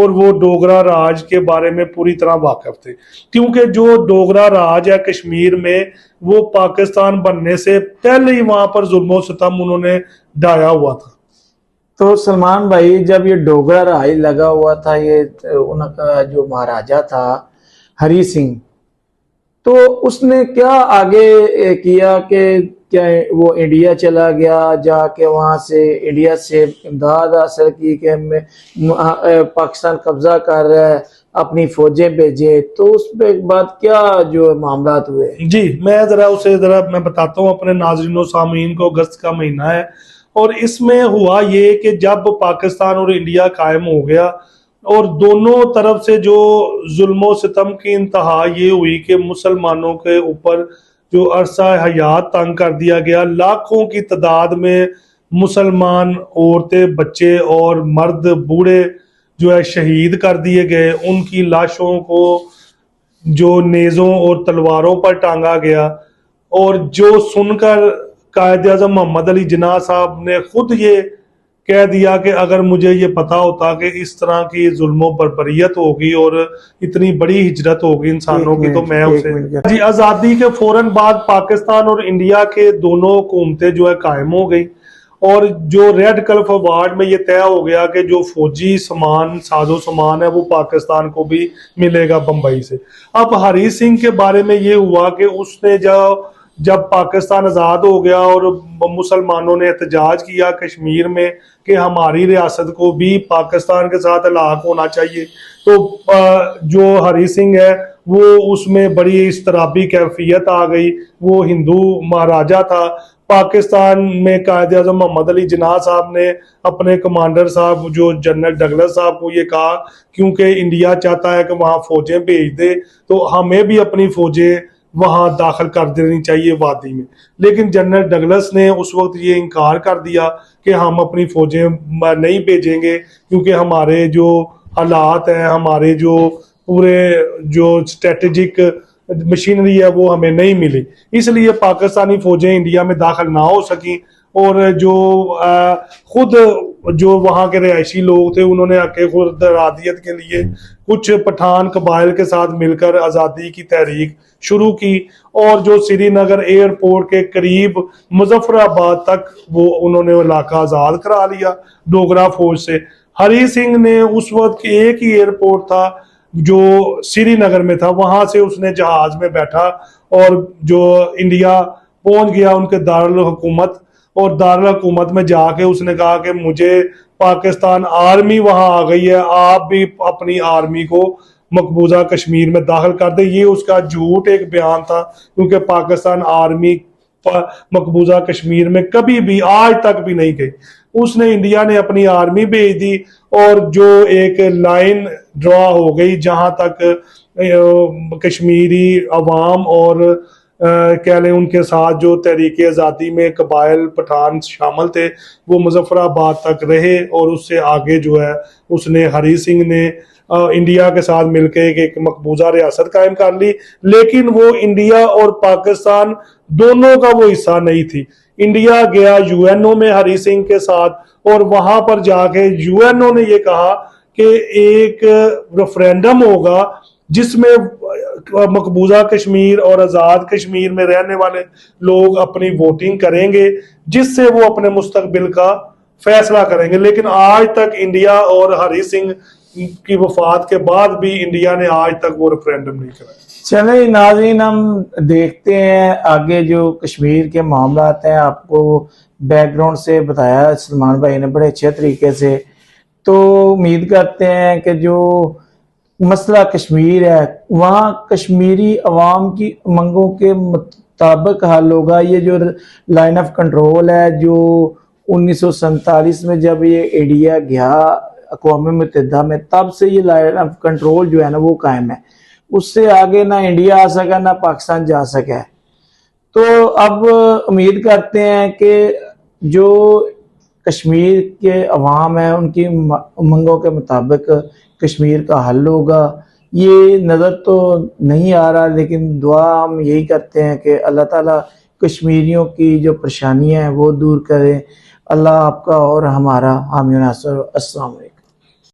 اور وہ ڈوگرا راج کے بارے میں پوری طرح واقف تھے، کیونکہ جو ڈوگرا راج ہے کشمیر میں وہ پاکستان بننے سے پہلے ہی وہاں پر ظلم و ستم انہوں نے ڈھایا ہوا تھا۔ تو سلمان بھائی، جب یہ ڈوگرا راج لگا ہوا تھا، یہ ان کا جو مہاراجا تھا ہری سنگھ، تو اس نے کیا آگے کیا کہ کیا وہ انڈیا چلا گیا، جا کے وہاں سے انڈیا سے امداد حاصل کی کہ پاکستان قبضہ کر رہا ہے، اپنی فوجیں بھیجے، تو اس پہ بعد کیا جو معاملات ہوئے؟ جی میں میں بتاتا ہوں اپنے ناظرین و سامعین کو۔ اگست کا مہینہ ہے اور اس میں ہوا یہ کہ جب پاکستان اور انڈیا قائم ہو گیا اور دونوں طرف سے جو ظلم و ستم کی انتہا یہ ہوئی کہ مسلمانوں کے اوپر جو عرصہ حیات تنگ کر دیا گیا، لاکھوں کی تعداد میں مسلمان عورتیں، بچے اور مرد بوڑھے جو ہے شہید کر دیے گئے، ان کی لاشوں کو جو نیزوں اور تلواروں پر ٹانگا گیا، اور جو سن کر قائد اعظم محمد علی جناح صاحب نے خود یہ کہہ دیا کہ اگر مجھے یہ پتا ہوتا کہ اس طرح کی ظلم و بربریت ہوگی اور اتنی بڑی ہجرت ہوگی انسانوں کی تو میں اسے جی۔ آزادی کے فوراً بعد پاکستان اور انڈیا کے دونوں حکومتیں جو ہے قائم ہو گئی، اور جو ریڈ کلف ایوارڈ میں یہ طے ہو گیا کہ جو فوجی ساز و سامان ہے وہ پاکستان کو بھی ملے گا بمبئی سے۔ اب ہری سنگھ کے بارے میں یہ ہوا کہ اس نے جب پاکستان آزاد ہو گیا اور مسلمانوں نے احتجاج کیا کشمیر میں کہ ہماری ریاست کو بھی پاکستان کے ساتھ الحاق ہونا چاہیے، تو جو ہری سنگھ ہے وہ اس میں بڑی اضطرابی کیفیت آ گئی۔ وہ ہندو مہاراجا تھا۔ پاکستان میں قائد اعظم محمد علی جناح صاحب نے اپنے کمانڈر صاحب جو جنرل ڈگلس صاحب کو یہ کہا، کیونکہ انڈیا چاہتا ہے کہ وہاں فوجیں بھیج دے تو ہمیں بھی اپنی فوجیں وہاں داخل کر دینی چاہیے وادی میں، لیکن جنرل ڈگلس نے اس وقت یہ انکار کر دیا کہ ہم اپنی فوجیں نہیں بھیجیں گے، کیونکہ ہمارے جو حالات ہیں، ہمارے جو پورے جو اسٹریٹجک مشینری ہے وہ ہمیں نہیں ملی، اس لیے پاکستانی فوجیں انڈیا میں داخل نہ ہو سکیں، اور جو خود جو وہاں کے رہائشی لوگ تھے انہوں نے حق خود ارادیت کے لیے کچھ پٹھان قبائل کے ساتھ مل کر آزادی کی تحریک شروع کی، اور جو سری نگر ایئرپورٹ کے قریب مظفر آباد تک وہ انہوں نے علاقہ آزاد کرا لیا ڈوگرا فوج سے۔ ہری سنگھ نے اس وقت ایک ہی ایئرپورٹ تھا جو سری نگر میں تھا، وہاں سے اس نے جہاز میں بیٹھا اور جو انڈیا پہنچ گیا ان کے دارالحکومت، اور دارالحکومت میں جا کے اس نے کہا کہ مجھے پاکستان آرمی وہاں آ گئی ہے، آپ بھی اپنی آرمی کو مقبوضہ کشمیر میں داخل کر دے۔ یہ اس کا جھوٹ ایک بیان تھا، کیونکہ پاکستان آرمی مقبوضہ کشمیر میں کبھی بھی آج تک بھی نہیں گئی۔ اس نے انڈیا نے اپنی آرمی بھیج دی، اور جو ایک لائن ڈرا ہو گئی جہاں تک کشمیری عوام اور کہہ لیں ان کے ساتھ جو تحریک آزادی میں قبائل پٹھان شامل تھے وہ مظفر آباد تک رہے، اور اس سے آگے جو ہے اس نے ہری سنگھ نے انڈیا کے ساتھ مل کے ایک مقبوضہ ریاست قائم کر لی، لیکن وہ انڈیا اور پاکستان دونوں کا وہ حصہ نہیں تھی۔ انڈیا گیا یو این او میں ہری سنگھ کے ساتھ، اور وہاں پر جا کے یو این او نے یہ کہا کہ ایک ریفرینڈم ہوگا جس میں مقبوضہ کشمیر اور آزاد کشمیر میں رہنے والے لوگ اپنی ووٹنگ کریں گے، جس سے وہ اپنے مستقبل کا فیصلہ کریں گے، لیکن آج تک انڈیا اور ہری سنگھ کی وفات کے بعد بھی انڈیا نے آج تک وہ ریفرینڈم نہیں کرایا۔ چلیں ناظرین، ہم دیکھتے ہیں آگے جو کشمیر کے معاملات ہیں، آپ کو بیک گراؤنڈ سے بتایا سلمان بھائی نے بڑے اچھے طریقے سے، تو امید کرتے ہیں کہ جو مسئلہ کشمیر ہے وہاں کشمیری عوام کی امنگوں کے مطابق حل ہوگا۔ یہ جو لائن آف کنٹرول ہے جو 1947 میں جب یہ انڈیا گیا اقوام متحدہ میں، تب سے یہ لائن آف کنٹرول جو ہے نا وہ قائم ہے، اس سے آگے نہ انڈیا آ سکا نہ پاکستان جا سکا ہے۔ تو اب امید کرتے ہیں کہ جو کشمیر کے عوام ہیں ان کی امنگوں کے مطابق کشمیر کا حل ہوگا۔ یہ نظر تو نہیں آ رہا، لیکن دعا ہم یہی کرتے ہیں کہ اللہ تعالیٰ کشمیریوں کی جو پریشانیاں ہیں وہ دور کرے۔ اللہ آپ کا اور ہمارا حامی و ناصر۔ السلام علیکم۔